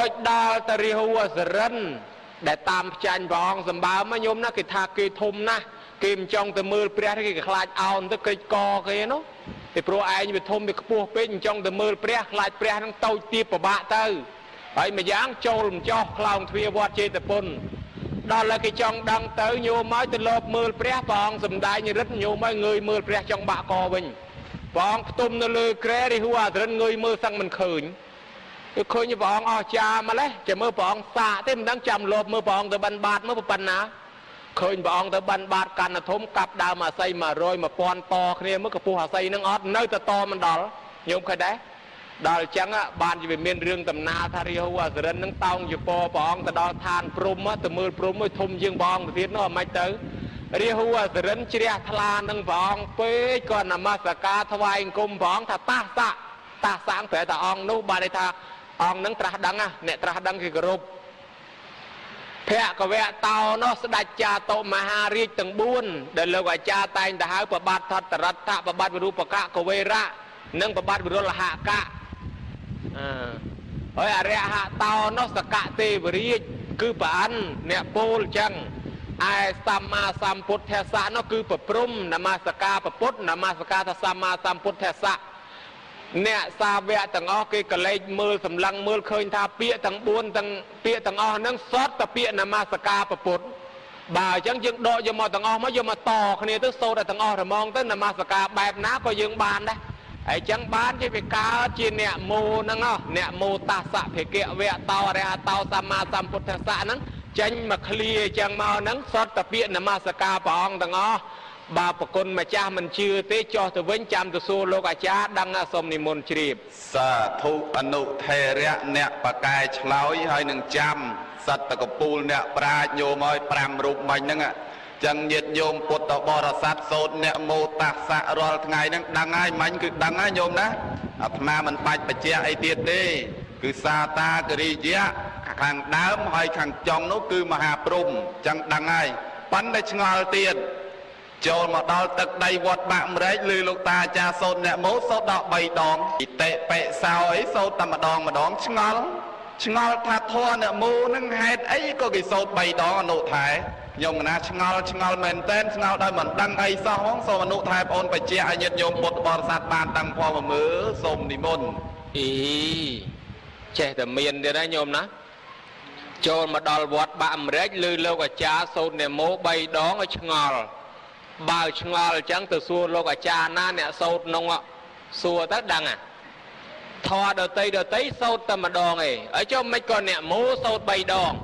Rồi đào ta ri hùa sở rân để tam chanh vọng dầm báo mà nhôm ná cái thà cái thùng ná kìm trong từ mưa bia cái khai ao tới cái co cái nó thì pro ai như thùng bị cua bên trong từ mưa bia khai bia nó tàu tiệp của bạn tư vậy mà dáng trâu cho clown thuyền vọt trên tập bồn đó là cái trong đăng tới nhiều mới từ lợp mưa bia vọng dầm đai như rất nhiều mấy người mưa bia trong bạ co mình vọng tôm nó lừa kre đi hùa rân người mưa sang mình khởi khơi như bọn cha mà lấy chỉ mơ bọn xạ thế mình đang chầm lộp mơ bọn từ bàn bát mơ bàn ná khơi bọn từ bàn bát cằn là thốn cặp đào mà xây mà rồi mà pon to kia mới cái pu hà xây nó ngót nơi to mình đó nhôm khai đấy đó chẳng á bàn chỉ về miền riêng tầm na thà riêu à rồi nâng tông chỉ po bọn từ đó than prum á từ mưa prum mới thum dương bọn từ phía nó mai tới riêu à rồi chia thla nâng bọn với còn là ma sa thawai cung bọn thà ta sáng phải ta ong nô bà đây thà ông nâng tra đăng à nè tra đăng cái group phe có vẻ tao nó sẽ đặt cha tổ mà ha ri từng buôn để lời gọi cha tay ta hái và bát thật tật thạ và bát bưu cả có về ra nâng và bát bưu là hạ cả ơi à ra hạ tao nó sẽ cả tê và ri cứ bản nè pol chăng ai sama samput theo xã nó cứ bập prum namasaka bập put namasaka ta sama samput theo xã nè xa vẽ tầng o cái cờ lê mưa sầm lăng mưa khơi tha pịa tầng buôn tầng pịa tầng o nâng sót tập pịa namasaka bập put bà chẳng dừng độ giờ mà tầng o mới giờ mà to khi này tức sâu đại tầng o rồi mong tới namasaka bẹp ná coi dừng bàn đấy ấy chẳng bán chứ phải cá trên nè mô nâng o nè mô ta sạ phải kẹo vẽ tao ra tao sama samput theo xã nâng chanh mà clear chẳng mau nắng sót tập viện là masaka bong tầng o bà bậc con mà cha mình chưa tới cho từ vĩnh chăm từ xưa lô cả cha đăng sông niệm môn chìm sa thu anu thề rẽ nẹt bạc cài chlói hơi nâng chăm sắt tờ cột pul nẹt pra nhôm hơi pram rụp mình nâng chẳng nhiệt nhôm bột tờ bò sát sốt nẹt mô tạc xạ rồi ngày nâng đăng ai mình cứ đăng ai nhôm đó mà mình bạch bạch che ai tiệt đi cứ sa ta cứ đi chia hàng đám hay hàng trong nó cứ mà hà prum chẳng đăng ai bắn đây ngồi tiền cho mà đo tật đây vọt bạn đấy lư lục ta cha sốt nè mốt sốt đọ bầy đòn tệ bệ sao ấy sốt ta mà đón ngol tha thua nè mô nâng hết ấy có cái sốt bầy đó nụ thái nhung na ngol mình tên ngol đây mình đăng ai sao hóng sao mà nụ thái ôn phải che nhiệt nhung một bò sát bàn đăng khoa mà mớ xôm đi môn ý trẻ từ miền đi đấy nhôm ná cho mà đòi vọt bạn rét lư lâu cả cha sốt nè mô bay đó ở ngol bao ngol chẳng từ xưa lâu cả cha na nè sốt nông ạ xua tất đăng à thò đầu tây sốt ta mà đòn ấy ở cho mấy con nè mô sốt bay đòn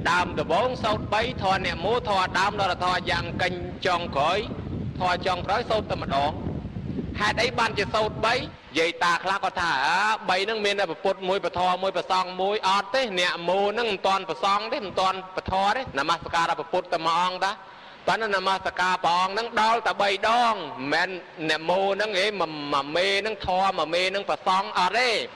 đam từ bốn sốt bay thò nè mô thò đam đó là thò dạng canh tròn cõi thò tròn cõi sốt ta mà đòn hai đấy ban chỉ sốt bay vậy ta khác có thả bay nâng miền là bột môi bột thò môi bột song môi ọt đấy nè mô nâng toàn bột song đấy toàn bột thò đấy nằm mascara là bột ta mà ong đó bán nó nằm mascara bong nâng đau ta bay đong men nè mô nâng ấy mà mê nâng thò mà mê nâng bột song ọt đấy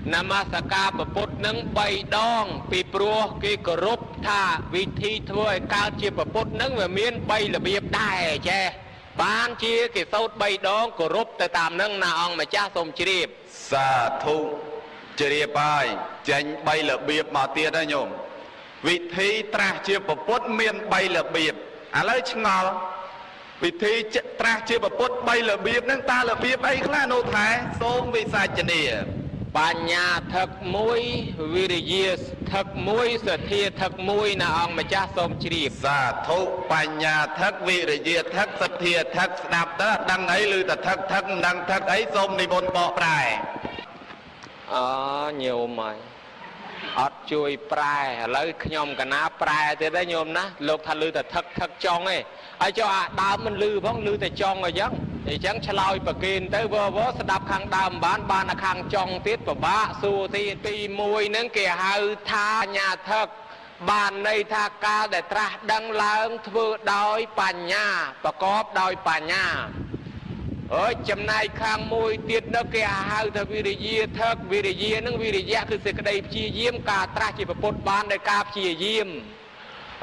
nằm mascara bột nâng bay đong pi pro cái group tha vị thi thôi cao chia bột nâng về miền bay là biệp đài che bán chia cái sốt bay đó của rúp tới tạm nâng nào ông mà cha xôm chìa sa thu chìa bài chanh bay là biệp mà tiết đó nhôm vị thi tra chia bột miền bay là biệp à lấy ngol vị thi tra chia bột bay là biệp nâng ta là biệp ấy là nô thái xôm vì sai chân nè bà nhà thật mũi vì gì thật mũi sở thi thật mũi nào ông mà cha xôm chìa sa thu bà nhà thật vì gì thật sở thi thật đạp đó đăng ấy lưu ta thật đăng thật ấy xôm đi bồn bọ bài nhiều mày ọt chui prai lấy nhom cả ná prai thế đấy nhom ná lục thà lư ta thật trong ấy ai cho đào mình lư vong lư ta trong rồi chứ thì chẳng chloi bậc kiên tới vơ vớ sẽ đạp khang đàm bán là khang trong tiết và bá xu thì tì mùi nâng kìa hơi tha nhà thật bàn này tha ca để tra đăngឡើងធ្វើដោយបញ្ញាប្រកបដោយបញ្ញាអើយចំណែកខាងមួយទៀតនៅគេហៅថាវិរិយាថឹកវិរិយានឹងវិរិយៈគឺសេចក្តីព្យាយាមការត្រាស់ជាពុទ្ធបានដោយការព្យាយាម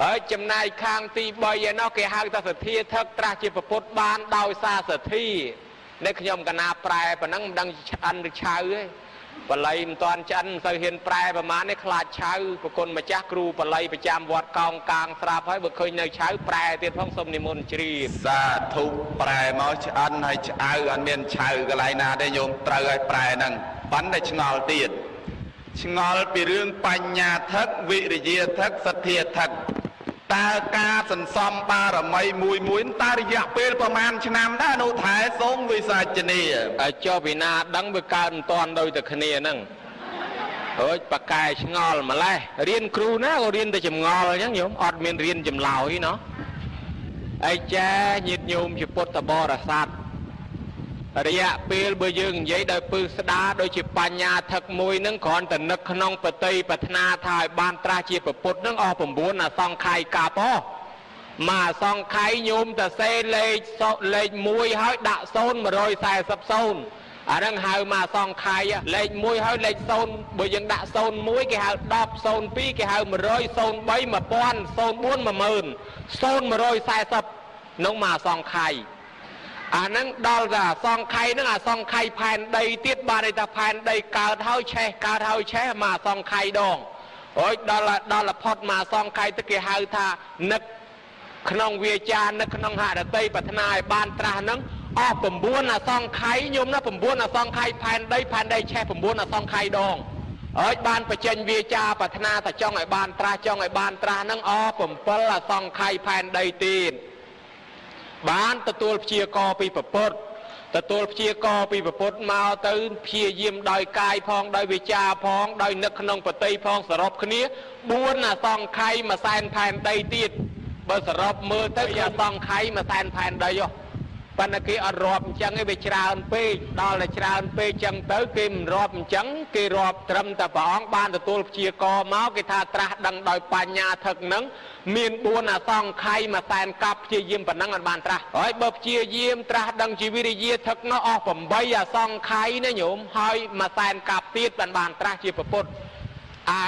ហើយចំណែកខាងទី3ឯណោះគេហៅថាសទ្ធាថឹកត្រាស់ជាពុទ្ធបានដោយសារសទ្ធានៅខ្ញុំកណាប្រែប៉ុណ្ណឹងមិនដឹងឆ្អិនឬឆៅទេ បល័យមិនតាន់ចិនទៅហ៊ានប្រែប្រមាណនេះខ្លាចឆៅប្រគុណម្ចាស់គ្រូបល័យប្រចាំវត្តកោងកាងស្រាប់ហើយបើឃើញនៅឆៅប្រែទៀតផងសូមនិមន្តជ្រាបសាធុប្រែមកឆ្អិនហើយឆ្អៅអត់មានឆៅកន្លែងណាទេញោមត្រូវឲ្យប្រែហ្នឹងប៉ុន្តែឆ្ងល់ទៀតឆ្ងល់ពីរឿងបញ្ញាថឹកវិរិយាថឹកសទ្ធាថឹកតើការសន្សំបារមីមួយតើរយៈពេលប្រហែលឆ្នាំដែរនោះថែសូមវិសាចនីឲ្យចុះពីណាដឹងវាកើតមិនតាន់ដោយតែគ្នាហ្នឹងអើយបកែឆ្ងល់ម្លេះរៀនគ្រូណាក៏រៀនតែចម្ងល់អញ្ចឹងញោមអត់មានរៀនចម្លើយណោះឯចាញាតិញោមជាពុទ្ធបរិស័ទរយៈពេលបើយើងនិយាយដោយពឹស្ដារដូចជាបញ្ញាថឹកមួយនឹងគ្រាន់តែនឹកក្នុងបតីប្រាថ្នាថាឲ្យបានត្រាស់ជាពុទ្ធនឹងអស់9អសង្ខ័យកាប់មកអសង្ខ័យញោមតសេលេខ1ហើយដាក់0140សូន្យអាហ្នឹងហៅមកអសង្ខ័យលេខ1ហើយលេខ0បើយើងដាក់01គេហៅ10 02គេហៅ100 03 1000 04 10000 0140នោះមកអសង្ខ័យអាហ្នឹងដល់តែអសង្ខ័យហ្នឹងអសង្ខ័យផែនដីទៀតបានន័យថាផែនដីកើតហើយឆេះកើតហើយឆេះមកអសង្ខ័យដងអើយដល់ផុតមកអសង្ខ័យទៅគេហៅថានឹកក្នុងវាចានឹកក្នុងហរតីប្រាថ្នាឲ្យបានត្រាស់ហ្នឹងអស់9អសង្ខ័យញោមណា9អសង្ខ័យផែនដីឆេះ9អសង្ខ័យដងអើយបានបញ្ចេញវាចាប្រាថ្នាតែចង់ឲ្យបានត្រាស់ហ្នឹងអស់7អសង្ខ័យផែនដីទៀតបានទទួលព្យាករពីពុទ្ធទទួលព្យាករពីពុទ្ធមកទៅព្យាយាមដោយកាយផងដោយវាចាផងដោយនឹកក្នុងបតីផងសរុបគ្នា4អសង្ខ័យមួយសែនផែនដីទៀតបើសរុបមើលទៅអសង្ខ័យមួយសែនផែនដីប៉ុន្តែគេអត់រាប់អញ្ចឹងឯងវាច្រើនពេកដល់តែច្រើនពេកអញ្ចឹងទៅគេមិនរាប់អញ្ចឹងគេរាប់ត្រឹមតែព្រះអង្គបានទទួលព្យាករមកគេថាត្រាស់ដឹងដោយបញ្ញាថឹកនឹងមាន4អសង្ខ័យមួយសែនកាប់ព្យាយាមប៉ុណ្ណឹងអត់បានត្រាស់ហើយបើព្យាយាមត្រាស់ដឹងជីវិរិយាថឹកនោះអស់8អសង្ខ័យណាញោមហើយមួយសែនកាប់ទៀតបានត្រាស់ជាពុទ្ធឯ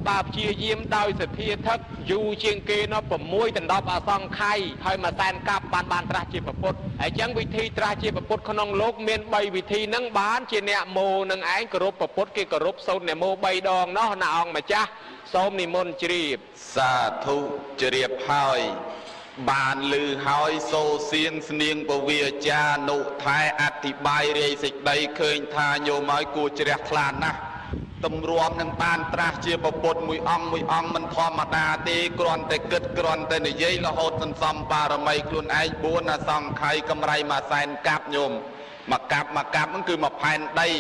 បើព្យាយាមដោយសទ្ធាថឹកយូរជាងគេនោះ6ដល់10អសង្ខ័យហើយមួយសែនកាប់បានត្រាស់ជាពុទ្ធហើយចឹងវិធីត្រាស់ជាពុទ្ធក្នុងលោកមាន3វិធីហ្នឹងបានជាអ្នកមោនឹងឯងគោរពពុទ្ធគេគោរពសូត្រអ្នកមោ3ដងនោះណាអង្គម្ចាស់សូមនិមន្តជ្រាបសាធុជ្រាបហើយបានលឺហើយសូសៀងស្នៀងពវាចានុថែអធិប្បាយរាយសេចក្តីឃើញថាញោមឲ្យគួរជ្រះថ្លាណាស់តម្រាំនឹងបានត្រាស់ជាពុទ្ធមួយអង្គមិនធម្មតាទេគ្រាន់តែគិតគ្រាន់តែនិយាយរហូតសន្សំបារមីខ្លួនឯង4អសង្ខ័យកម្រៃមួយសែនកាប់ញោមមកកាប់ហ្នឹងគឺមកផែនដី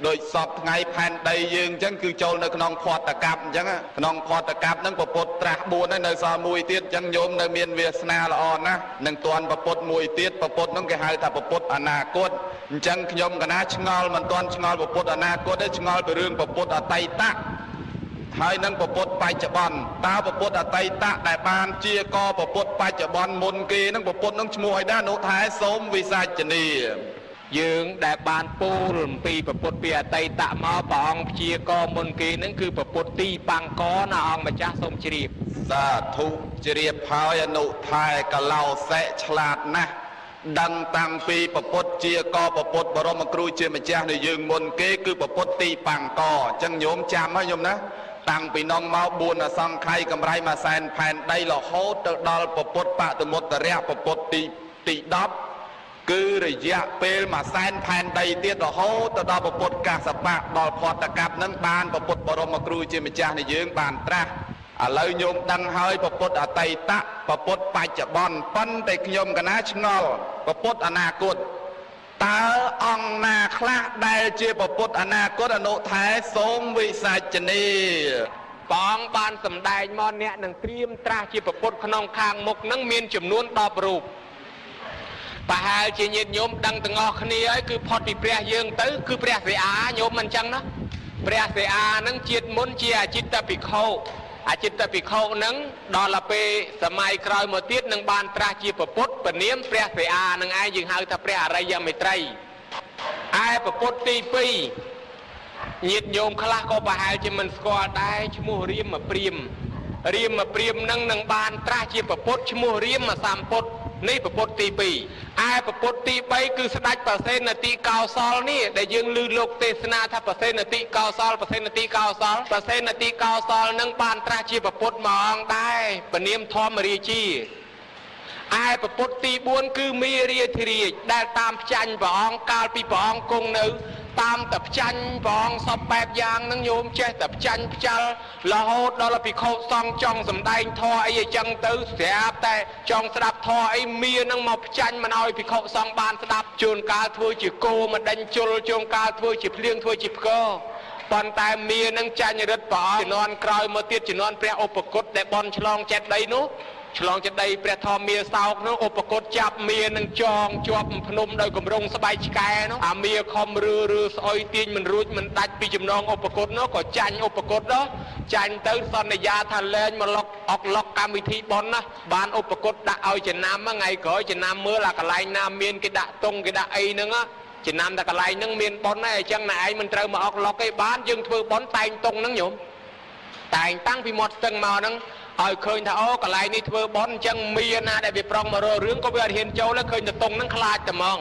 ដោយសពថ្ងៃផែនដីយើងអញ្ចឹងគឺចូលនៅក្នុងផតកាប់អញ្ចឹងក្នុងផតកាប់ហ្នឹងពុទ្ធត្រាស់4ហើយនៅសល់1ទៀតអញ្ចឹងញោមនៅមានវាសនាល្អណាស់នឹងទាន់ពុទ្ធមួយទៀតពុទ្ធហ្នឹងគេហៅថាពុទ្ធអនាគតអញ្ចឹងខ្ញុំកណាឆ្ងល់មិនទាន់ឆ្ងល់ពុទ្ធអនាគតទេឆ្ងល់ពីរឿងពុទ្ធអតីតៈហើយនឹងពុទ្ធបច្ចុប្បន្នតើពុទ្ធអតីតៈដែលបានជាកពុទ្ធបច្ចុប្បន្នមុនគេហ្នឹងពុទ្ធហ្នឹងឈ្មោះអីដែរនោះថែសូមវិសាចនីយើងដែលបានពូលអំពីពុទ្ធពីអតីតមកព្រះអង្គព្យាករមុនគេនឹងគឺពុទ្ធទីបង្កណាអង្គម្ចាស់សូមជ្រាបសាធុជ្រាបហើយអនុថែកឡោសេឆ្លាតណាស់ដឹងតាំងពីពុទ្ធជាកពុទ្ធបរមគ្រូជាម្ចាស់នៃយើងមុនគេគឺពុទ្ធទីបង្កអញ្ចឹងញោមចាំហើយញោមណាតាំងពីនងមក4អសង្ខ័យកម្រៃមួយសែនផែនដីរហូតទៅដល់ពុទ្ធបតមុត្តរៈពុទ្ធទី10គឺរយៈពេលមួយសែនផែនដីទៀតរហូតទៅដល់ពុទ្ធកាសបៈដល់ផតកັບនឹងបានពុទ្ធបរមគ្រូជាម្ចាស់នៃយើងបានត្រាស់ឥឡូវញោមដឹងហើយពុទ្ធអតីតៈពុទ្ធបច្ចុប្បន្នប៉ុន្តែខ្ញុំកណាឆ្ងល់ពុទ្ធអនាគតតើអង្គណាខ្លះដែលជាពុទ្ធអនាគតអនុថែសូមវិសាចនីបងបានសម្ដែងមកអ្នកនឹងត្រៀមត្រាស់ជាពុទ្ធក្នុងខាងមុខនឹងមានចំនួន10រូបប្រហែលជាញាតិញោមដឹងទាំងអស់គ្នាហើយគឺផុតពីព្រះយើងទៅគឺព្រះសិអាញោមមិនអញ្ចឹងណាព្រះសិអានឹងជាតិមុនជាអចិត្តភិក្ខុនឹងដល់ពេលសម័យក្រោយមកទៀតនឹងបានត្រាស់ជាពុទ្ធពនាមព្រះសិអានឹងឯងយើងហៅថាព្រះអរិយមេត្រីឯពុទ្ធទី2ញាតិញោមខ្លះក៏ប្រហែលជាមិនស្គាល់ដែរឈ្មោះរាមព្រាមនឹងបានត្រាស់ជាពុទ្ធឈ្មោះរាមសម្ពុទ្ធ នេះប្រពុតទី2ឯប្រពុតទី3គឺស្ដេចប្រសេនតិកោសលនេះដែលយើងឮលោកទេសនាថាប្រសេនតិកោសលប្រសេនតិកោសលប្រសេនតិកោសលនឹងបានត្រាស់ជាប្រពុតមួយអង្គដែរពនាមធម្មរាជាឯប្រពុតទី4គឺមេរាធិរាជដែលតាមផ្ចាញ់ព្រះអង្គកាលពីព្រះអង្គគង់នៅតាមតែផ្ចាញ់ព្រះអង្គសពបែបយ៉ាងនឹងញោមចេះតែផ្ចាញ់ផ្ចាល់រហូតដល់ភិក្ខុសង្ឃចង់សំដែងធម៌អីចឹងទៅស្រាប់តែចង់ស្ដាប់ធម៌អីមាននឹងមកផ្ចាញ់មិនឲ្យភិក្ខុសង្ឃបានស្ដាប់ជួនកាលធ្វើជាគោមកដេញជលជួនកាលធ្វើជាភ្លៀងធ្វើជាផ្គរប៉ុន្តែមាននឹងចាញ់រិទ្ធព្រះអង្គជំនាន់ក្រោយមកទៀតជំនាន់ព្រះឧបគុតដែលបនឆ្លងចេតិយនោះឆ្លងចេតិយព្រះធម្មមាសោកនោះឧបគុតចាប់មាននឹងចងជាប់ភ្នំដោយគម្រោងស្បែកឆ្កែនោះអាមាខំឬស្អុយទាញមិនរួចមិនដាច់ពីចំណងឧបគុតនោះក៏ចាញ់ឧបគុតនោះចាញ់ទៅសន្យាថាលែងមកលុកអុកលុកកម្មវិធីបនណាបានឧបគុតដាក់ឲ្យចំណាំថ្ងៃក្រោយចំណាំមើលអាកន្លែងណាមានគេដាក់តុងគេដាក់អីហ្នឹងចំណាំតែកន្លែងហ្នឹងមានបនដែរអញ្ចឹងណែឯងមិនត្រូវមកអុកលុកទេបានយើងធ្វើបនតែងតុងហ្នឹងញោមតែងតាំងពីមាត់ស្ទឹងមកហ្នឹងឲ្យឃើញថាអូកន្លែងនេះធ្វើបន់អញ្ចឹងមានណាដែលវាប្រងមករករឿងក៏វាអត់ហ៊ានចូលឃើញតែតុងហ្នឹងខ្លាចតែហ្មង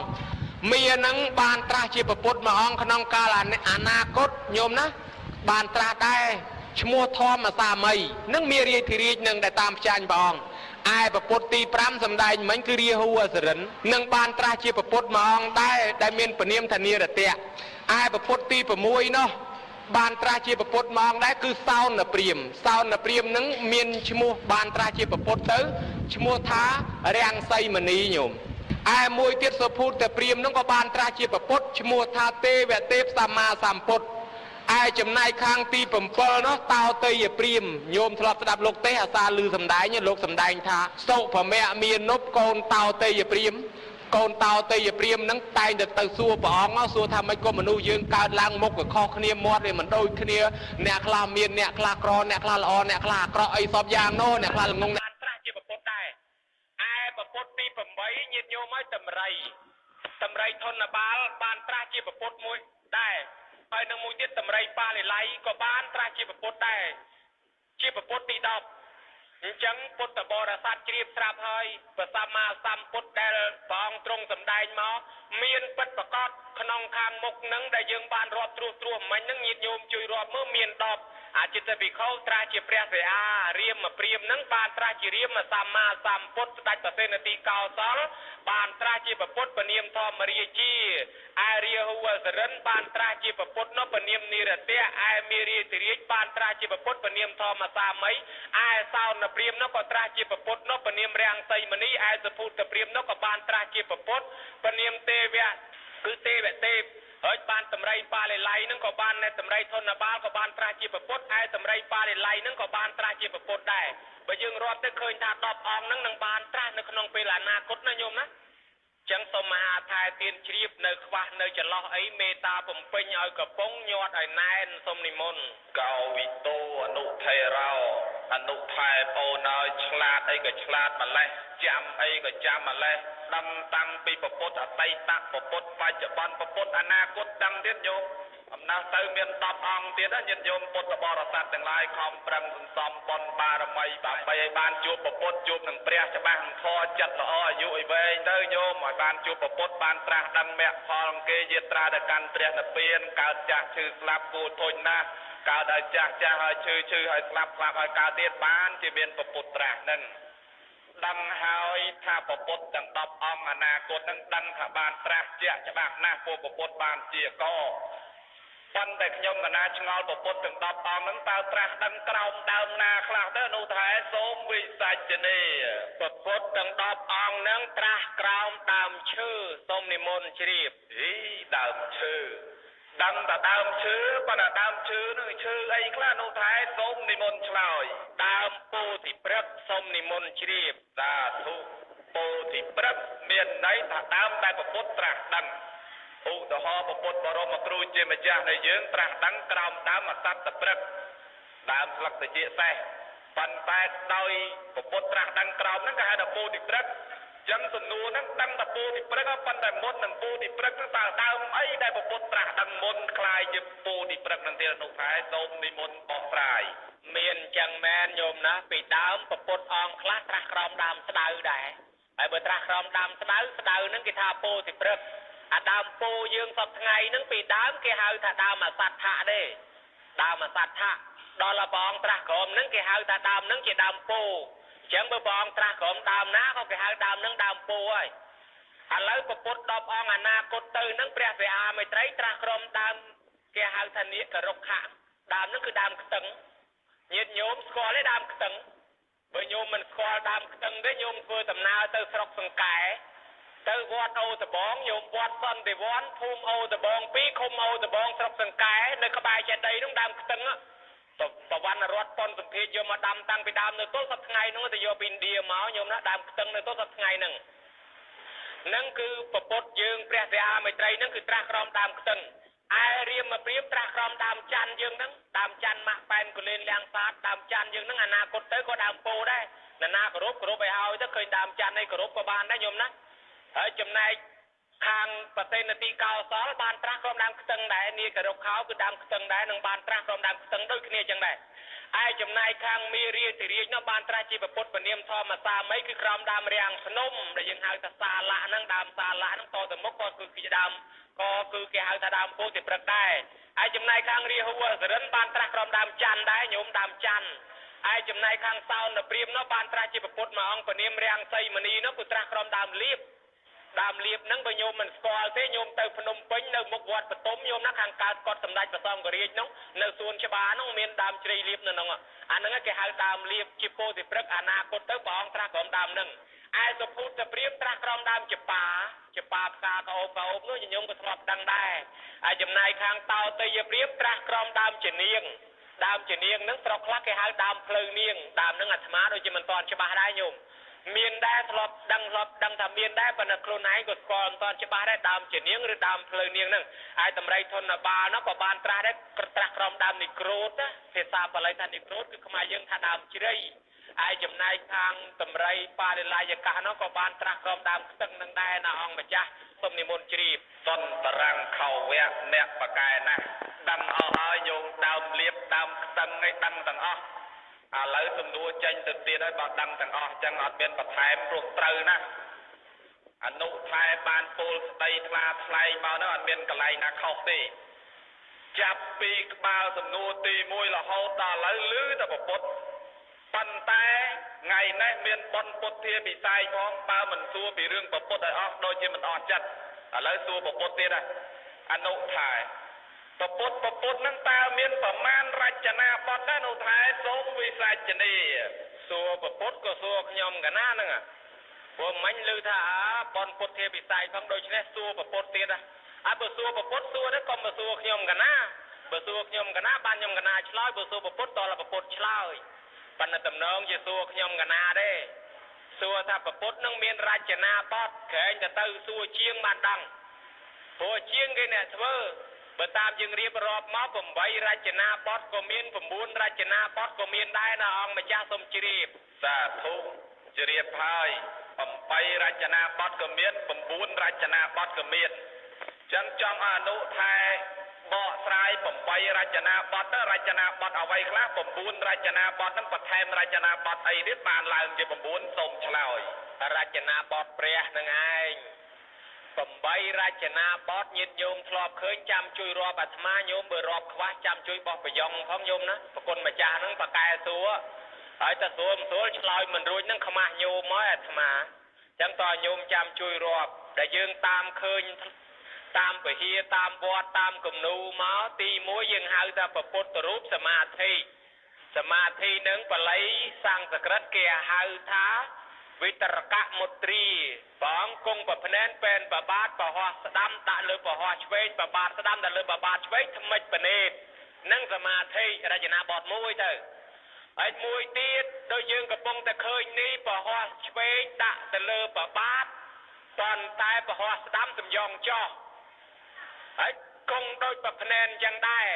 មានហ្នឹងបានត្រាស់ជាប្រពុតមួយអង្គក្នុងកាលអនាគតញោមណាបានត្រាស់ដែរឈ្មោះធម្មសាមីនឹងមានរាជធិរាជនឹងដែលតាមផ្ចាញ់ព្រះអង្គឯប្រពុតទី5សម្ដែងមិញគឺរាហូអសរិននឹងបានត្រាស់ជាប្រពុតមួយអង្គដែរដែលមានពនាមថានិរតៈឯប្រពុតទី6នោះបានត្រាស់ជាប្រពុតមកដែរគឺសោនព្រាមសោនព្រាមនឹងមានឈ្មោះបានត្រាស់ជាប្រពុតទៅឈ្មោះថារាំងសីមនីញោមឯមួយទៀតសុភូតព្រាមនឹងក៏បានត្រាស់ជាប្រពុតឈ្មោះថាទេវទេពសម្មាសម្ពុទ្ធឯចំណែកខាងទី7នោះតោតេយព្រាមញោមធ្លាប់ស្ដាប់លោកទេអាសាលឺសំដែងលោកសំដែងថាសុភមៈមាននប់កូនតោតេយព្រាមកូនតោតេយព្រាមនឹងតែងទៅសួរព្រះអង្គសួរថាមិនក៏មនុស្សយើងកើតឡើងមុខក៏ខុសគ្នាមាត់វាមិនដូចគ្នាអ្នកខ្លះមានអ្នកខ្លះក្រអ្នកខ្លះល្អអ្នកខ្លះអាក្រក់អីសពយ៉ាងនោះអ្នកខ្លះល្ងងបានត្រាស់ជាប្រពុតដែរឯប្រពុតទី8ញាតិញោមឲ្យតម្រៃធនបាលបានត្រាស់ជាប្រពុតមួយដែរហើយនឹងមួយទៀតតម្រៃបាលីឡៃក៏បានត្រាស់ជាប្រពុតដែរជាប្រពុតទី10អញ្ចឹងពុទ្ធបរិស័ទជ្រាបស្រាប់ហើយព្រះសម្មាសម្ពុទ្ធដែលព្រះអង្គទ្រង់សម្ដែងមកមានពិតប្រកបក្នុងខាងមុខនឹងដែលយើងបានរាប់ត្រួសមិញនឹងញាតិញោមជួយរាប់មើលមាន10អចិន្តិភិក្ខុត្រាស់ជាព្រះសិអារាមព្រាមនឹងបានត្រាស់ជារាមសម្មាសម្ពុទ្ធស្ដេចប្រសេនតិកោសលបានត្រាស់ជាប្រពុតពនាមធម្មរាជាឯរាហូអសរិនបានត្រាស់ជាប្រពុតនោះពនាមនិរតៈឯមេរាធិរាជបានត្រាស់ជាប្រពុតពនាមធម្មសាមីឯសោនព្រាមនោះក៏ត្រាស់ជាប្រពុតនោះពនាមរាំងសីមនីឯសុភូតព្រាមនោះក៏បានត្រាស់ជាប្រពុតពនាមទេវៈគឺទេវទេពហើយបានតម្រៃបាលីឡៃនឹងក៏បានតម្រៃធនបាលក៏បានត្រាស់ជាប្រពុតឯតម្រៃបាលីឡៃនឹងក៏បានត្រាស់ជាប្រពុតដែរបើយើងរាប់ទៅឃើញថា10អង្គនឹងបានត្រាស់នៅក្នុងពេលអនាគតណាញោមណាចឹងសូមមហាថែទានជ្រាបនៅខ្វះនៅចន្លោះអីមេត្តាបំពេញឲ្យកំពុងញាត់ឲ្យណែនសូមនិមន្តកោវិតោអនុថេរោអនុថែបូនឲ្យឆ្លាតអីក៏ឆ្លាតម្លេះចាំអីក៏ចាំម្លេះដឹងតាំងពីពុទ្ធអតីតពុទ្ធបច្ចុប្បន្នពុទ្ធអនាគតដឹងទៀតញោមអំណះទៅមាន10អង្គទៀតណាញាតិញោមពុទ្ធបរិស័ទទាំងឡាយខំប្រឹងសន្សំបុណ្យបារមីដើម្បីឲ្យបានជួបពុទ្ធជួបនឹងព្រះច្បាស់នឹងធម៌ចិត្តល្អអាយុឲ្យវែងទៅញោមឲ្យបានជួបពុទ្ធបានត្រាស់ដឹងមគ្គផលអង្គេយាត្រាទៅកាន់ព្រះនិព្វានកើតចាស់ឈឺស្លាប់គួរធុញណាស់កើតឲ្យចាស់ហើយឈឺហើយស្លាប់ឲ្យកើតទៀតបានជាមានពុទ្ធត្រាស់នឹងដឹងហើយថាពុទ្ធទាំង10អង្គអនាគតនឹងដឹងថាបានត្រាស់ជាក់ច្បាស់ណាស់ពួកពុទ្ធបានជាកប៉ុន្តែខ្ញុំកណាឆ្ងល់ពុទ្ធទាំង10អង្គហ្នឹងតើត្រាស់ដឹងក្រោមដើមណាខ្លះទៅនោះថាសូមវិសាចនីពុទ្ធទាំង10អង្គហ្នឹងត្រាស់ក្រោមដើមឈើសូមនិមន្តជ្រាបដើមឈើដឹងតែដើមឈើប៉ុន្តែដើមឈើនឹងឈើអីខ្លះនោះថាសូមនិមន្តឆ្លើយដើមពោធិព្រឹក្សសូមនិមន្តជ្រាបសាធុពោធិព្រឹក្សមានន័យថាដើមតែពុទ្ធត្រាស់ដឹងឧទាហរណ៍ពុទ្ធបរមគ្រូជាម្ចាស់នៃយើងត្រាស់ដឹងក្រោមដើមអសត្តព្រឹក្សដើមស្លឹកត្រចៀកសេះប៉ុន្តែដោយពុទ្ធត្រាស់ដឹងក្រោមហ្នឹងគេហៅថាពោធិព្រឹក្សចឹងសំណួរហ្នឹងដឹងតែពោធិព្រឹក្សប៉ុន្តែមុននឹងពោធិព្រឹក្សហ្នឹងតើដើមអីដែលពុទ្ធត្រាស់ដឹងមុនคล้ายជាពោធិព្រឹក្សនឹងទៀតនោះថាសូមនិមន្តបោះស្រាយមានចឹងមែនញោមណាពីដើមពុទ្ធអង្គខ្លះត្រាស់ក្រោមដើមស្ដៅដែរ ហើយបើត្រាស់ក្រោមដើមស្ដៅហ្នឹងគេថាពោធិព្រឹកអាដើមពោយើងសពថ្ងៃហ្នឹងពីដើមគេហៅថាដើមអសដ្ឋៈទេដើមអសដ្ឋៈដល់ព្រះអង្គត្រាស់ក្រោមហ្នឹងគេហៅថាដើមហ្នឹងជាដើមពោអញ្ចឹងបើព្រះអង្គត្រាស់ក្រោមដើមណាក៏គេហៅដើមហ្នឹងដើមពោហើយឥឡូវពពុទ្ធ10អង្គអនាគតទៅហ្នឹងព្រះវិហារមេត្រីត្រាស់ក្រោមដើមគេហៅថានាគរុក្ខៈដើមហ្នឹងគឺដើមខ្ទឹងញាតិញោមស្គាល់ទេដើមខ្ទឹងបើញោមមិនស្គាល់ដើមខ្ទឹងទេញោមធ្វើដំណើរទៅស្រុកសង្កែទៅវត្តអូតបងញោមវត្តសន្តិវ័នភូមិអូតបង2ឃុំអូតបងស្រុកសង្កែនៅក្បែរចេតិយនោះដើមខ្ទឹងប្រវត្តិរដ្ឋប៉ុនសម្ភារយកមកដាំតាំងពីដើមនៅទល់សប្តាហ៍នោះទៅយកពីឥណ្ឌាមកញោមណាដើមខ្ទឹងនៅទល់សប្តាហ៍ហ្នឹងគឺពពុទ្ធយើងព្រះវិហារមេត្រីហ្នឹងគឺត្រាស់ក្រោមដើមខ្ទឹងឯរៀមមកព្រាមត្រាស់ក្រោមដើមច័ន្ទយើងហ្នឹងដើមច័ន្ទម៉ាក់ប៉ែនកូលេនលៀងសាទដើមច័ន្ទយើងហ្នឹងអនាគតទៅក៏ដើមពោដែរនរណាគោរពឲ្យហើយទៅឃើញដើមច័ន្ទឯងគោរពក៏បានដែរញោមណាហើយចំណែកខាងប្រទេសនទីកោសលបានត្រាស់ក្រោមដើមខ្ទឹងដែរនាគរុក្ខោគឺដើមខ្ទឹងដែរនឹងបានត្រាស់ក្រោមដើមខ្ទឹងដូចគ្នាចឹងដែរឯចំណែកខាងមេរាទិរាជនោះបានត្រាស់ជាពុទ្ធពនាមធម្មសាមីគឺក្រោមដើមរាំងភ្នំដែលយើងហៅថាសាលៈហ្នឹងដើមសាលៈហ្នឹងតទៅមុខក៏គឺជាដើមក៏គឺគេហៅថាដើមពោធិព្រឹកដែរឯចំណែកខាងរាហូអសរិនបានត្រាស់ក្រោមដើមច័ន្ទដែរញោមដើមច័ន្ទឯចំណែកខាងសោនព្រាមនោះបានត្រាស់ជាពុទ្ធមួយអង្គពនាមរាំងសីមនីនោះគឺត្រាស់ក្រោមដើមលៀបហ្នឹងបើញោមមិនស្គាល់ទេញោមទៅភ្នំពេញនៅមុខវត្តបតុមញោមណាខាងកើតគាត់សម្ដេចព្រះសង្ឃរាជនោះនៅសួនច្បារនោះមានដើមជ្រៃលៀបនៅនោះអាហ្នឹងគេហៅដើមលៀបជាពោធិព្រឹកអនាគតទៅព្រះអង្គត្រាស់ក្រោមដើមហ្នឹងឯសុភូតព្រាមត្រាស់ក្រោមដើមចបាផ្កាកោបនោះញោមក៏ធ្លាប់ដឹងដែរហើយចំណែកខាងតោតេយព្រាមត្រាស់ក្រោមដើមជនាងហ្នឹងស្រុកខ្លះគេហៅដើមភ្លៅនាងដើមហ្នឹងអាត្មាដូចជាមិនទាន់ច្បាស់ដែរញោមមានដែរធ្លាប់ដឹងថាមានដែរប៉ុន្តែខ្លួនឯងក៏ស្គាល់មិនទាន់ច្បាស់ដែរដើមជនាងឬដើមភ្លៅនាងហ្នឹងហើយតម្រៃធនបាលនោះក៏បានត្រាស់ដែរត្រាស់ក្រោមដើមនិក្រូតភាសាបាលីថានិក្រូតគឺខ្មែរយើងថាដើមជ្រៃហើយចំណែកខាងតម្រៃបាលិលាយកៈនោះក៏បានត្រាស់ក្រោមដើមខ្ទឹងនឹងដែរណាអង្គម្ចាស់សូមនិមន្តជ្រាបសន្តរាំងខោវៈអ្នកបកែណាស់ដឹងអស់ហើយយោងដើមលៀបដើមខ្ទឹងឲ្យដឹងទាំងអស់ឥឡូវសំណួរចេញទៅទៀតហើយបើដឹងទាំងអស់ចឹងអត់មានបន្ថែមព្រោះត្រូវណាអនុថែបានពោលស្ដីថ្លាថ្លែងមកនោះអត់មានកន្លែងណាខុសទេចាប់ពីក្បាលសំណួរទី1រហូតដល់ឥឡូវលឺតែពុទ្ធប៉ុន្តែថ្ងៃនេះមានបុណ្យពុទ្ធាពិស័យផងបើមិនសួរពីរឿងពុទ្ធឲ្យអស់ដូចជាមិនអស់ចិត្តឥឡូវសួរពុទ្ធទៀតហើយអនុថែពុទ្ធហ្នឹងតើមានប្រមាណរចនាបថដែរនោះថែសូមវិសាចនីសួរពុទ្ធក៏សួរខ្ញុំកណាហ្នឹងព្រោះមិញឮថាបុណ្យពុទ្ធាពិស័យផងដូច្នេះសួរពុទ្ធទៀតបើសួរពុទ្ធសួរទៅកុំមកសួរខ្ញុំកណាបើសួរខ្ញុំកណាបានខ្ញុំកណាឆ្លើយបើសួរពុទ្ធតើពុទ្ធឆ្លើយប៉ុន្តែតំណងជាសួរខ្ញុំកណាទេសួរថាពុទ្ធនឹងមានរចនាបថក្រែងទៅសួរជាងបានដឹងព្រោះជាងគេអ្នកធ្វើបើតាមយើងរៀបរាប់មក8រចនាបថក៏មាន9រចនាបថក៏មានដែរណាអង្គម្ចាស់សូមជ្រាបសាធុជ្រាបហើយ8រចនាបថក៏មាន9រចនាបថក៏មានចឹងចង់អនុថែបកស្រាយ8រចនាបថរចនាបថអ្វីខ្លះ9រចនាបថហ្នឹងបន្ថែមរចនាបថអីទៀតបានឡើងជា9សូមឆ្លើយរចនាបថព្រះហ្នឹងឯង8រចនាបថញាតិញោមធ្លាប់ឃើញចាំជួយរាប់អាត្មាញោមបើរាប់ខ្វះចាំជួយបោះប្រយ៉ងផងញោមណាប្រគុណម្ចាស់ហ្នឹងបកែសួរហើយតែសួរមិនស្រួលឆ្លើយមិនរួចហ្នឹងខ្មាស់ញោមមកអាត្មាចឹងតើញោមចាំជួយរាប់ដែលយើងតាមឃើញតាមពហិតាមវត្តតាមគំនូមកទី1យើងហៅថាពុទ្ធរូបសមាធិនឹងបាលីសំស្ក្រឹតគេហៅថាវិតរកមុទ្រីបងគង់ប្រភ្នែនពេនបបាតប្រហោះស្ដាំដាក់លើប្រហោះឆ្វេងបបាតស្ដាំដាក់លើបបាតឆ្វេងថ្មិចបនេតនឹងសមាធិរចនាបថមួយទៅហើយមួយទៀតដូចយើងកំពុងតែឃើញនេះប្រហោះឆ្វេងដាក់ទៅលើបបាតប៉ុន្តែប្រហោះស្ដាំសំយ៉ងចោះហើយគង់ដូចប្រភ្នែនចឹងដែរ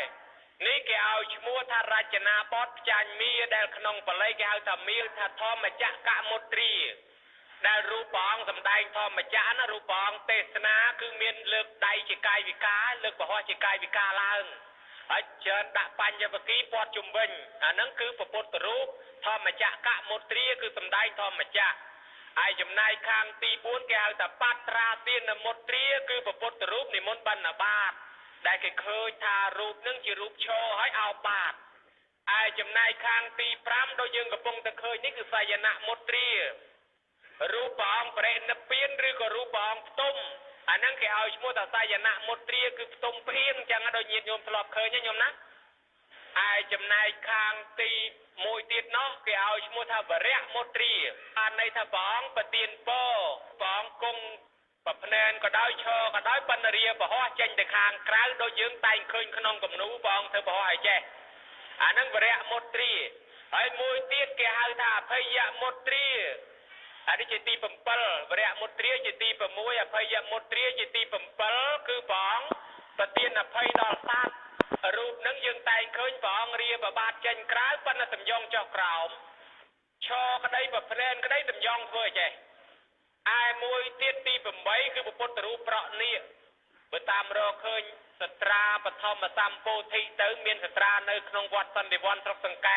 នេះគេឲ្យឈ្មោះថារចនាបថផ្ចាញ់មាដែលក្នុងបាលីគេហៅថាមាថាធម្មចក្រមុទ្រីដែលរូបព្រះអង្គសម្ដែងធម្មចក្រណារូបព្រះអង្គទេសនាគឺមានលើកដៃជាកាយវិការលើកប្រហោះជាកាយវិការឡើងហើយច្រើនដាក់បញ្ញវគិព័ទ្ធជុំវិញអាហ្នឹងគឺពុទ្ធរូបធម្មចក្រមុទ្រីគឺសម្ដែងធម្មចក្រ ai chấm này khang ti bốn cái hào ta bát ra tiên là một tria cứ bậc bột rúp này môn ban là bát đại cái khơi thà rúp nâng chỉ rúp cho hãy ao bát ai chấm này khang ti pram đôi dươngกับpông ta khơiนี่คือไสยนะmột triaรูปองเปรตนเปียนหรือก็รูปองตุ้มอันนั้นแกเอาชั่วแต่ไสยนะmột triaคือตุ้มเปียนจังโดยnhiệtโยมตลอดเคยเนี่ยโยมนะไอ้จำนายคางตีมวยตีนอกแกเอาชั่วท่าบริยมตรีอันในท่าบองปฏินโปบองกงปะพเนนก็ได้ชอก็ได้ปันเรียบห่อเจนแต่คางคราวโดยยืงไต่คืนขนมกับหนูบองเธอบ่อยแจอันนั้นบริยมตรีไอ้มวยตีแกเอาท่าพยมตรีอันนี้จิตีปั่มเปิลบริยมตรีจิตีปั่มมวยพยมตรีจิตีปั่มเปิลคือบองปฏินอภัยดอลซัดรูปนั้นยังแต่งเคยบองเรียบบาดเจนคราวปันสมยองเจ้ากล่าวชอก็ได้แบบเพลนก็ได้สมยองเพื่อใจไอ้มวยเตี้ยตีแบบใบคือบุปผรูปเปราะนี่เมื่อตามรอเคยสตราปฐมสัมโพธิเติมเมียนสตราในขนมวัดสันติวันตรกสังเก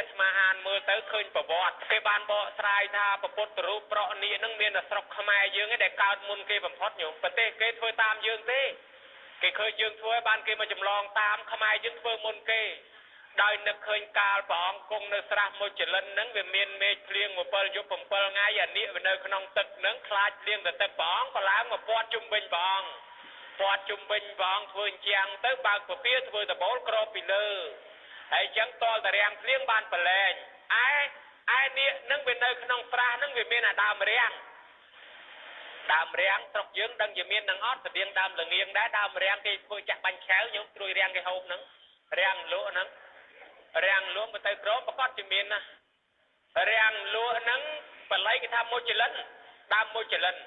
ตมาหานมือเติมเคยประวัติเทบานบ่อสายทาบุปผรูปเปราะนี่นั่งเมียนสตรกขมายยืงให้เด็กกาวมุนเกบัมพอดอยู่ประเทศเกยถอยตามยืงเต้เกยเคยยืงถอยบ้านเกยมาจำลองตามขมายยืงเพื่อมุนเกยได้นึกเคยกาลปองกงในสระมจุลันนั่งเวียนเมียนเมฆเลี้ยงมาเปิลยุบผมเปิลง่ายอย่างนี้ในขนมตึกนั่งคลาดเลี้ยงแต่ตึกปองก็ล้างมาปอดจุ่มเป็นปองปอดจุ่มเป็นปองทวนเชียงเติบางตัวเปี้ยทวนตะโบลกรอบไปเลยไอ้จังตอแต่แรงเลี้ยงบ้านเปล่งไอ้นี่นั่งเป็นในขนมปลานั่งเวียนเมียนดามเรียงตกยืงดังยืมเมียนดังออดแต่เรียงดามหลังเรียงได้ดามเรียงที่พูดจากบัญเช้ายุ่งตรุยเรียงที่หอบนั่งเรียงลุ้นั่งเรียงลุ้มาเตยกรอบประกอบยืมเมียนนะเรียงลุ้นั่งเป็นไรก็ทำโมจิลันดามโมจิลัน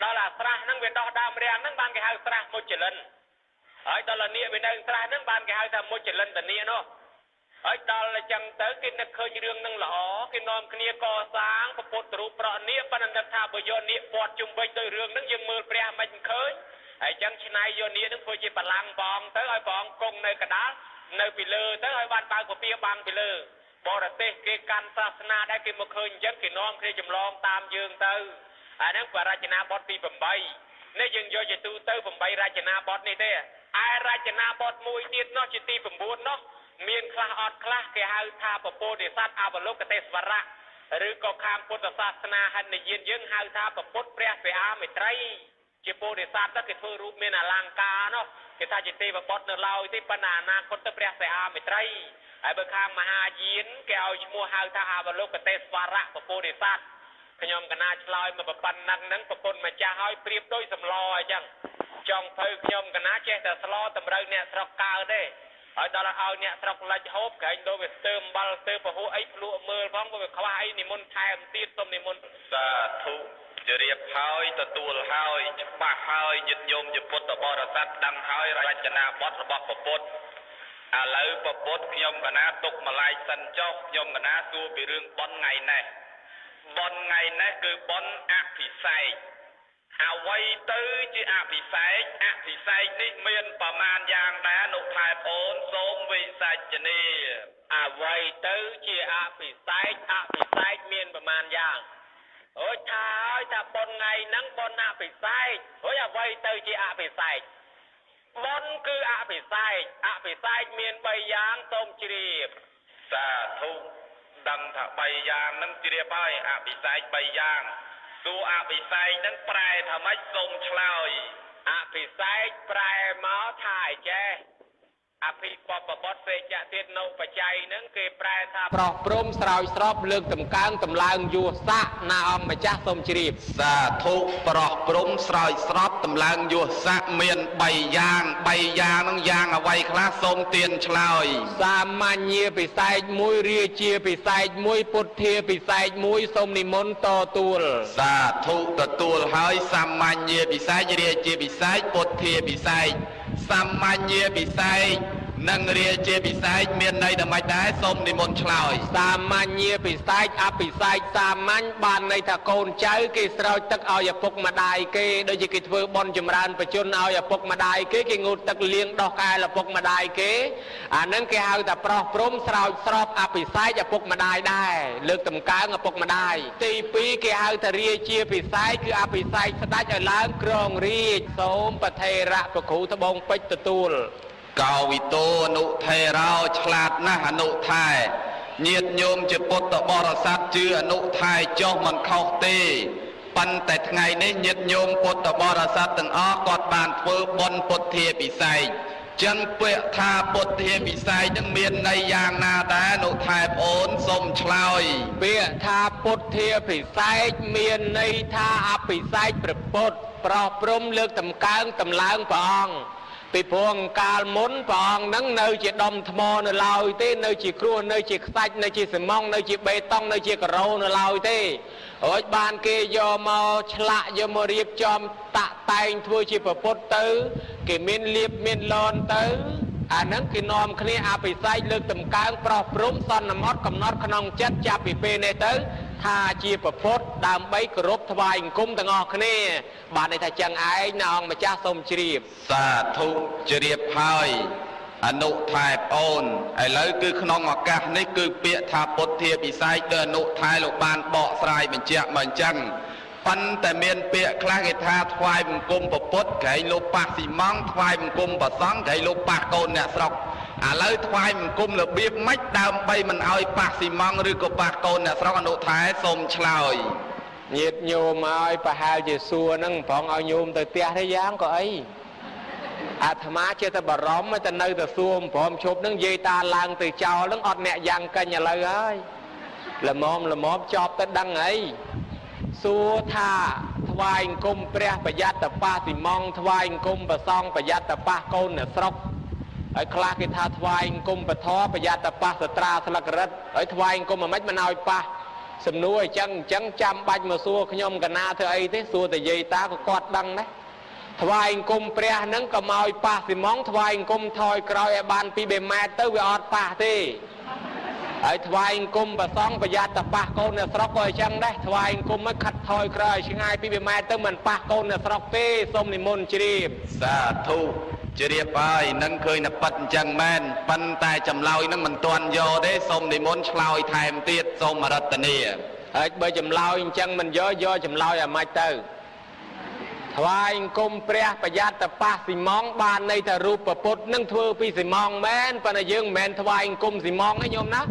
ตลาดสระนั่งเป็นดอกดามเรียงนั่งบานก็หาสระโมจิลันไอ้ตลาดนี้เป็นสระนั่งบานก็หาทำโมจิลันแต่นี้เนาะไอ้ตลาดจังเตยกินนักเคยเรื่องนั่งหล่อกินนอนคณีก่อสร้างประพุทธรูปประเนียปนันทาบยนี้ปอดจุ่มไปโดยเรื่องนั่งยังมือเปรี้ยมันเคยไอ้จังชนายโยนี้นั่งพูดจีบลังบองเตยไอ้บองกงในกระดาษในปีเลอเตยไอ้บ้านบางกว่าปีบางปีเลอบอระเตเกการศาสนาได้กินมาเคยยังกินน้อมเคยจำลองตามยืงเตยอันนั้นกว่าราชนาบอดปีผมใบนี่ยังโยจะตูเตยผมใบราชนาบอดนี่เด้ไอ้ราชนาบอดมวยตีนเนาะจิตีผมบุญเนาะเมียนคลาออดคลาแกหาทาปโปเดซัดอาบโลกเตสวระหรือก็คำพุทธศาสนาหันในยืนยังหาทาปพุทธเปรียเปอาไม่ไตรจิโปเดซัดนั่นคือรูปเมียนอลังกาเนาะคือถ้าจิตีปบดเนื้อเราที่ปนานาคนตเปรียเปอาไม่ไตรไอ้เบอร์คำมหายินแกเอาชั่วหาทาอาบโลกเตสวระปโปเดซัดขยมกันนาชลอยมาปันนังนั้นปปนมาจะให้เปรียบโดยสำลอยจังจองเพลขยมกันนาเจแต่สลอตำเราเนี่ยสระกาได้ไอ้ตอนเอาเนี่ยตรอกลายฮบกันโดยเติมบอลเติมปะหัวไอ้พลุมือพร้อมกับควายนิมนต์ไทยตีต้มนิมนต์สาธุจะเรียบหายตะตัวหายจะปะหายยึดโยมจะพุทธบริษัทดังหายราชนาบดระบบปปดอะไรปปดขยมกันนะตกมาลายสันเจ้าขยมกันนะตัวไปเรื่องบอลไงแน่บอลไงแน่คือบอลอภิไสเอาไว้ตื้อจีอภิไสนี่เมียนประมาณอย่างแดนุภายโอนสมวิสัจนีเอาไว้ตื้อจีอภิไสเมียนประมาณอย่างโอ้ยถ้าบอลไงนั่งบอลอภิไสโอ้ยเอาไว้ตื้อจีอภิไสบอลคืออภิไสเมียนใบยางต้มจีรีบสาธุดังถ้าใบยางนั่งจีรีบไปอภิไสใบยางตัวอภิไสนั้นแปลทำให้ทรงเฉลยอภิไสแปลมาถ่ายแจอภิปปบดเสจเทียนโนปัจจัยนั้นคือแปลทำปลอกปรุมสลายสอบเลือกตำกลางตำลางยูสะนาอมมาจ้าสมจรีบสาธุปลอกปรุมสลายสอบตำลางยูสะเมียนใบยางนั่งยางเอาไว้คลาทรงเตียนเฉลยสามัญเยปิไสมวยเรียเชียปิไสมวยปุถเทียปิไสมวยสมนิมนต์ต่อตูลสาธุตะตูลหายสามัญเยปิไสเรียเชียปิไสปุถเทียปิไสสามัญเยปิไส នឹងរាជាពិសេសមានន័យតែម៉េចដែរសូមនិមន្តឆ្លើយសាមញ្ញពិសេសអភិសេកសាមញ្ញបានន័យថាកូនចៅគេស្រោចទឹកឲ្យឪពុកម្ដាយគេដូចជាគេធ្វើបុណ្យចម្រើនបជនឲ្យឪពុកម្ដាយគេគេងូតទឹកលាងដោះកែឪពុកម្ដាយគេអានឹងគេហៅថាប្រោះព្រំស្រោចស្រពអភិសេកឪពុកម្ដាយដែរលើកតម្កើងឪពុកម្ដាយទី2គេហៅថារាជាពិសេសគឺអភិសេកស្ដេចឲ្យឡើងគ្រងរាជសូមប្រធេរៈប្រគ្រូត្បូងពេជ្រទទួលកោវិតោអនុថេរោឆ្លាតណាស់អនុថែញាតិញោមជាពុទ្ធបរិស័ទជឿអនុថែចុះមិនខុសទេប៉ុន្តែថ្ងៃនេះញាតិញោមពុទ្ធបរិស័ទទាំងអស់គាត់បានធ្វើបុណ្យពុទ្ធាពិសេសចឹងពាក្យថាពុទ្ធាពិសេសនឹងមានន័យយ៉ាងណាដែរអនុថែប្អូនសូមឆ្លើយពាក្យថាពុទ្ធាពិសេសមានន័យថាអភិសេកព្រះពុទ្ធប្រោះព្រំលើកតម្កើងតម្លើងព្រះអង្គពីព្រោះកាលមុនព្រះអង្គនឹងនៅជាដុំថ្មនៅឡើយទេនៅជាគ្រោះនៅជាខ្សាច់នៅជាសំងនៅជាបេតុងនៅជាការ៉ូនៅឡើយទេរួចបានគេយកមកឆ្លាក់យកមករៀបចំតាក់តែងធ្វើជាប្រពុតទៅគេមានលៀបមានលន់ទៅអានឹងគេនាំគ្នាអភិសេកលើកតម្កើងប្រោះព្រំសន្មត់កំណត់ក្នុងចិត្តចាប់ពីពេលនេះទៅថាជាប្រពុតដើម្បីគោរពថ្វាយអង្គមទាំងអស់គ្នាបានន័យថាចឹងឯងណាអង្គម្ចាស់សូមជ្រាបសាធុជ្រាបហើយអនុថែប្អូនឥឡូវគឺក្នុងឱកាសនេះគឺពាក្យថាពុទ្ធាពិសេសដោយអនុថែលោកបានបកស្រាយបញ្ជាក់មកអញ្ចឹងប៉ុន្តែមានពាក្យខ្លះគេថាថ្វាយបង្គំប្រពុតក្រែងលោកប៉ះស៊ីម៉ង់ថ្វាយបង្គំប្រសង់ក្រែងលោកប៉ះកូនអ្នកស្រុកឥឡូវថ្វាយបង្គំរបៀបម៉េចដើម្បីមិនឲ្យប៉ះស៊ីម៉ង់ឬក៏ប៉ះកូនអ្នកស្រុកអនុថែសូមឆ្លើយញាតិញោមឲ្យប្រហែលជាសួរហ្នឹងប្រងឲ្យញោមទៅផ្ទះទេយ៉ាងក៏អីអាត្មាចេះតែបារម្ភតែនៅតែសួរព្រមឈប់ហ្នឹងនិយាយតាឡើងទៅចោលហ្នឹងអត់អ្នកយ៉ាងកាញ់ឥឡូវហើយល្មមចប់ទៅដឹងអីសួរថាថ្វាយអង្គមព្រះប្រយ័ត្នប៉ះស៊ីម៉ង់ថ្វាយអង្គមប្រសង់ប្រយ័ត្នប៉ះកូនអ្នកស្រុកហើយខ្លះគេថាថ្វាយអង្គមពធប្រយ័ត្នប៉ះសត្រាស្លឹករឹតហើយថ្វាយអង្គមមិនឲ្យប៉ះសំណួរអញ្ចឹងចាំបាច់មកសួរខ្ញុំកណាធ្វើអីទេសួរតែយាយតាក៏គាត់ដឹងដែរថ្វាយអង្គមព្រះហ្នឹងក៏មកឲ្យប៉ះស៊ីម៉ង់ថ្វាយអង្គមថយក្រោយឲ្យបាន2ម៉ែត្រទៅវាអត់ប៉ះទេហើយថ្វាយអង្គមប្រសង់ប្រយ័ត្នតែប៉ះកូនអ្នកស្រុកក៏អញ្ចឹងដែរថ្វាយអង្គមមកខាត់ថយក្រោយឆ្ងាយ2ម៉ែត្រទៅមិនប៉ះកូនអ្នកស្រុកទេសូមនិមន្តជ្រាបសាធុជ្រាបហើយនឹងឃើញតែប៉ិតអញ្ចឹងមែនប៉ុន្តែចម្លើយនឹងមិនទាន់យកទេសូមនិមន្តឆ្លើយថែមទៀតសូមរតនាហើយបើចម្លើយអញ្ចឹងមិនយកចម្លើយឲ្យម៉េចទៅថ្វាយអង្គមព្រះប្រយ័ត្នតែប៉ះស៊ីម៉ង់បានន័យថារូបពុទ្ធនឹងធ្វើពីស៊ីម៉ង់មែនប៉ុន្តែយើងមិនមែនថ្វាយអង្គមស៊ីម៉ង់ទេញោមណា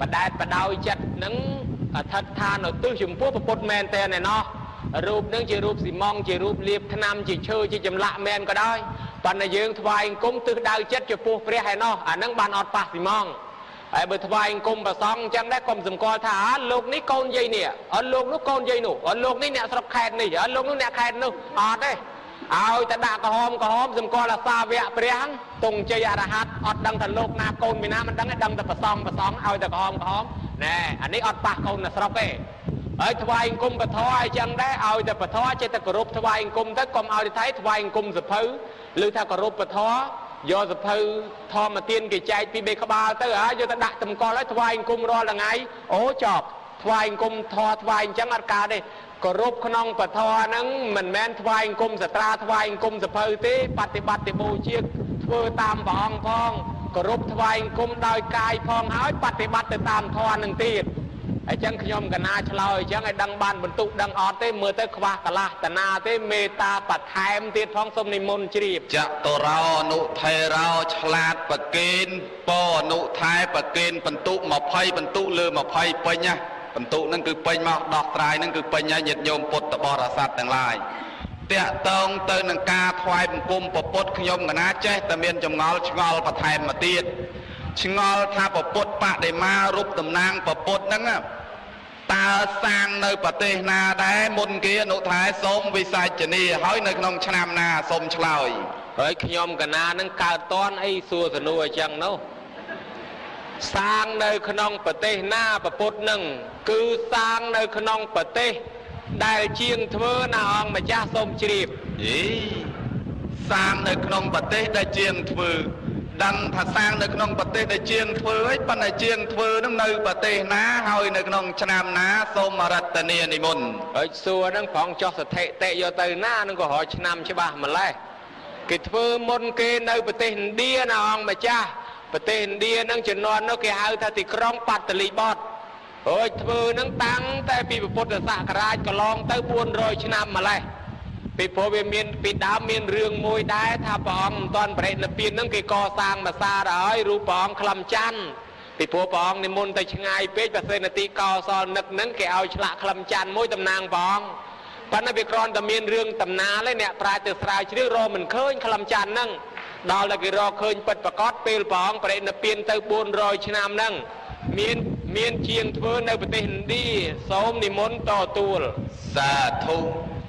បដែតបដោយចិត្តនឹងអធិដ្ឋានឧទ្ទិសចំពោះពុទ្ធមែនតែណែណោះរូបនឹងជារូបស៊ីម៉ង់ជារូបលៀបថ្នាំជាឈើជាចម្លាក់មែនក៏ដោយប៉ុន្តែយើងថ្វាយអង្គមទិសដៅចិត្តចំពោះព្រះឯណោះអានឹងបានអត់ប៉ះស៊ីម៉ង់ហើយបើថ្វាយអង្គមប្រសង់អញ្ចឹងដែរកុំសម្គាល់ថាលោកនេះកូនយាយនេះអត់លោកនោះកូនយាយនោះអត់លោកនេះអ្នកស្រុកខេត្តនេះអត់លោកនោះអ្នកខេត្តនោះអត់ទេឲ្យតែដាក់ក្រហមសម្គាល់អាសាវៈព្រះទង់ជ័យអរហត្តអត់ដឹងថាលោកណាកូនពីណាមិនដឹងទេដឹងតែប្រសង់ឲ្យតែក្រហមណែអានេះអត់ប៉ះកូនអ្នកស្រុកទេហើយថ្វាយអង្គមពធអញ្ចឹងដែរឲ្យតែពធចេះតែគោរពថ្វាយអង្គមទៅកុំឲ្យតែថ្វាយអង្គមសភៅឬថាគោរពពធយកសភៅធម្មទានគេចែកពី3ក្បាលទៅហើយយកទៅដាក់តម្កល់ឲ្យថ្វាយអង្គមរាល់ថ្ងៃអូចប់ថ្វាយអង្គមធរថ្វាយអញ្ចឹងអត់កើតទេគោរពក្នុងពធហ្នឹងមិនមែនថ្វាយអង្គមសត្រាថ្វាយអង្គមសភៅទេបប្រតិបត្តិបូជាធ្វើតាមព្រះអង្គផងគោរពថ្វាយអង្គមដោយកាយផងហើយបប្រតិបត្តិទៅតាមធម៌នឹងទៀតអញ្ចឹងខ្ញុំកណាឆ្លើយអញ្ចឹងឲ្យដឹងបានបន្ទុកដឹងអត់ទេមើលទៅខ្វះកលាស់តាណាទេមេត្តាបន្ថែមទៀតផងសូមនិមន្តជ្រាបចតុរោអនុថេរោឆ្លាតប្រកេនពអនុថែប្រកេនបន្ទុក20បន្ទុកលើ20ពេញណាបន្ទុកហ្នឹងគឺពេញមកដោះស្រាយហ្នឹងគឺពេញហើយញាតិញោមពុទ្ធបរិស័ទទាំងឡាយតាក់តងទៅនឹងការថ្វាយបង្គំពុទ្ធខ្ញុំកណាចេះតែមានចម្ងល់ឆ្ងល់បន្ថែមមកទៀតឆ្ងល់ថាពុទ្ធបដិមារូបតំណាងពុទ្ធហ្នឹងតើសាងនៅប្រទេសណាដែរមុនគេអនុថែសូមវិសាចនីហើយនៅក្នុងឆ្នាំណាសូមឆ្លើយហើយខ្ញុំកណានឹងកើតតនអីសួរសនួរអញ្ចឹងនោះសាងនៅក្នុងប្រទេសណាពុទ្ធនឹងគឺសាងនៅក្នុងប្រទេសដែលជាងធ្វើណាអង្គម្ចាស់សូមជ្រាបសាងនៅក្នុងប្រទេសដែលជាងធ្វើ ដឹងថាសាងនៅក្នុងប្រទេសដែលជាងធ្វើហើយប៉ុន្តែជាងធ្វើនឹងនៅប្រទេសណាហើយនៅក្នុងឆ្នាំណាសូមរតនានិមន្តហើយសួរហ្នឹងផងចោះសថិតិយកទៅណានឹងក៏រយឆ្នាំច្បាស់ម្លេះគេធ្វើមុនគេនៅប្រទេសឥណ្ឌាណាអង្គម្ចាស់ប្រទេសឥណ្ឌាហ្នឹងជំនាន់នោះគេហៅថាទីក្រុងបាតលីបតហើយធ្វើហ្នឹងតាំងតែពីពុទ្ធសករាជកន្លងទៅ400ឆ្នាំម្លេះពីព្រោះវាមានពីដើមមានរឿងមួយដែរថាព្រះអង្គមិនទាន់បរិនិព្វានហ្នឹងគេកសាងប្រាសាទហើយរូបព្រះអង្គក្លំច័ន្ទពីព្រោះព្រះអង្គនិមន្តទៅឆ្ងាយពេកប្រសិទ្ធិកោសលនឹកហ្នឹងគេឲ្យឆ្លាក់ក្លំច័ន្ទមួយតំណាងព្រះអង្គប៉ុន្តែវាគ្រាន់តែមានរឿងតំណាលឯអ្នកប្រាជ្ញទៅស្រាវជ្រាវរកមិនឃើញក្លំច័ន្ទហ្នឹងដល់តែគេរកឃើញពិតប្រាកដពេលព្រះអង្គបរិនិព្វានទៅ400ឆ្នាំហ្នឹងមានជាងធ្វើនៅប្រទេសឥណ្ឌាសូមនិមន្តទទួលសាធុ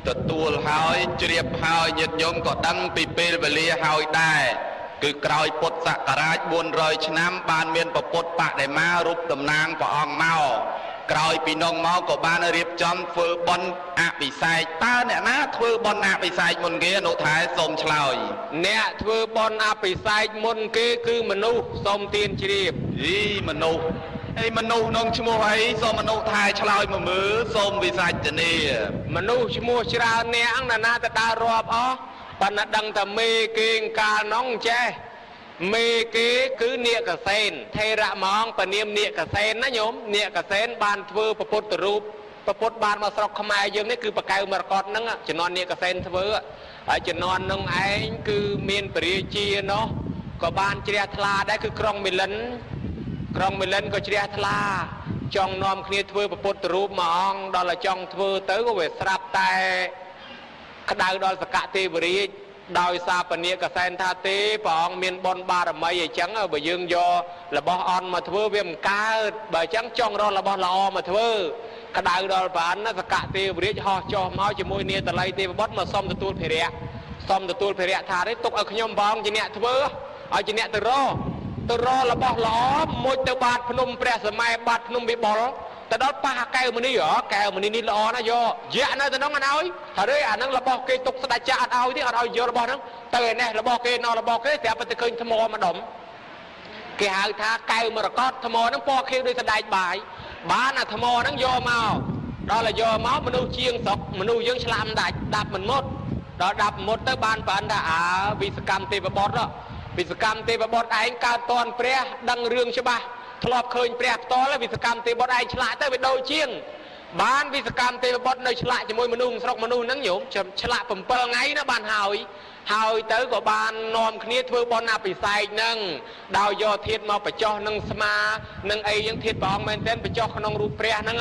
ទទួលហើយជ្រាបហើយញាតិញោមក៏ដឹងពីពេលវេលាហើយដែរគឺក្រោយពុទ្ធសករាជ400ឆ្នាំបានមានពុទ្ធបដិមារូបតំណាងព្រះអង្គមកក្រោយពីនោះមកក៏បានរៀបចំធ្វើបុណ្យអភិសេកតើអ្នកណាធ្វើបុណ្យអភិសេកមុនគេអនុថែសូមឆ្លើយអ្នកធ្វើបុណ្យអភិសេកមុនគេគឺមនុស្សសូមទានជ្រាបមនុស្សមនុស្សក្នុងឈ្មោះអីសូមមនុស្សថែឆ្លើយមកមើលសូមវិសាចនាមនុស្សឈ្មោះច្រើនអ្នកណាណាទៅដើររាប់អស់ប៉ុន្តែដឹងតែមេគេកាលនោះចេះមេគេគឺនាគកសេនថេរៈម៉ងពនាមនាគកសេនណាញោមនាគកសេនបានធ្វើពុទ្ធរូបពុទ្ធបានមកស្រុកខ្មែរយើងនេះគឺបកៅមរកតហ្នឹងជំនាន់នាគកសេនធ្វើហើយជំនាន់នោះឯងគឺមានពរាជានោះក៏បានជ្រះថ្លាដែរគឺក្រុងមីលិនក៏ជ្រះថ្លាចង់នាំគ្នាធ្វើពុទ្ធរូបមួយអង្គដល់តែចង់ធ្វើទៅក៏វាស្រាប់តែក្តៅដល់សកទេវរាជដោយសារពនាគកសែនថាទេព្រះអង្គមានបុណ្យបារមីអីចឹងបើយើងយករបស់អន់មកធ្វើវាមិនកើតបើអញ្ចឹងចង់រករបស់ល្អមកធ្វើក្តៅដល់ព្រះអិនសកទេវរាជហោះចុះមកជាមួយនាតល័យទេវបុត្រមកសុំទទួលភារៈថាទេទុកឲ្យខ្ញុំព្រះអង្គជាអ្នកធ្វើឲ្យជាអ្នកទៅរករបស់ល្អមួយទៅបាតភ្នំព្រះសម័យបាតភ្នំវិបុលទៅដល់ប៉ះកែវមនីនេះល្អណាស់យកនៅទៅនោះអត់ឲ្យហើយអាហ្នឹងរបស់គេទុកស្ដេចចាស់អត់ឲ្យទេអត់ឲ្យយករបស់ហ្នឹងទៅឯនេះរបស់គេរបស់គេស្រាប់តែឃើញថ្មម្ដុំគេហៅថាកែវមរកតថ្មហ្នឹងពណ៌ខៀវដូចស្ដេចបាយបានអាថ្មហ្នឹងយកមកដល់តែយកមកមនុស្សជាងស្រុកមនុស្សយើងឆ្លាមដាច់ដាប់មិនមុតដល់ដាប់មុតទៅបានប្រហែលថាវិសកម្មទេវបុត្រវិសកម្មទេវបុត្រឯងកើតតនព្រះដឹងរឿងច្បាស់ធ្លាប់ឃើញព្រះផ្ទាល់វិសកម្មទេវបុត្រឯងឆ្លាក់ទៅវាដូចជាងបានវិសកម្មទេវបុត្រនៅឆ្លាក់ជាមួយមនុស្សស្រុកមនុស្សហ្នឹងញោមឆ្លាក់7ថ្ងៃណាបានហើយទៅក៏បាននាំគ្នាធ្វើបុណ្យអភិសេកហ្នឹងដោយយកធាតុមកបញ្ចុះនឹងស្មានឹងអីយ៉ាងធាតុព្រះអង្គមែនទែនបញ្ចុះក្នុងរូបព្រះហ្នឹ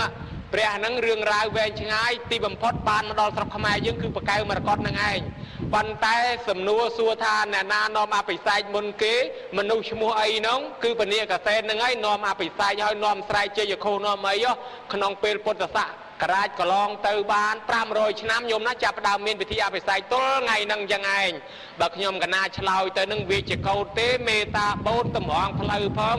ងរឿងរ៉ាវវែងឆ្ងាយទីបំផុតបានមកដល់ស្រុកខ្មែរយើងគឺបកៅមរកតហ្នឹងឯងប៉ុន្តែសំណួរសួរថាអ្នកណានាំអភិសេកមុនគេមនុស្សឈ្មោះអីហ្នឹងគឺពនាគកសែនហ្នឹងឯងនាំអភិសេកហើយនាំស្រែកជ័យខុសនាំអីក្នុងពេលពុទ្ធសករាជកន្លងទៅបាន500ឆ្នាំញោមណាចាប់ផ្ដើមមានពិធីអភិសេកទល់ថ្ងៃហ្នឹងចឹងឯងបើខ្ញុំកណាឆ្លើយទៅនឹងវាជាកោតទេមេតាបូនតម្រង់ផ្លូវផង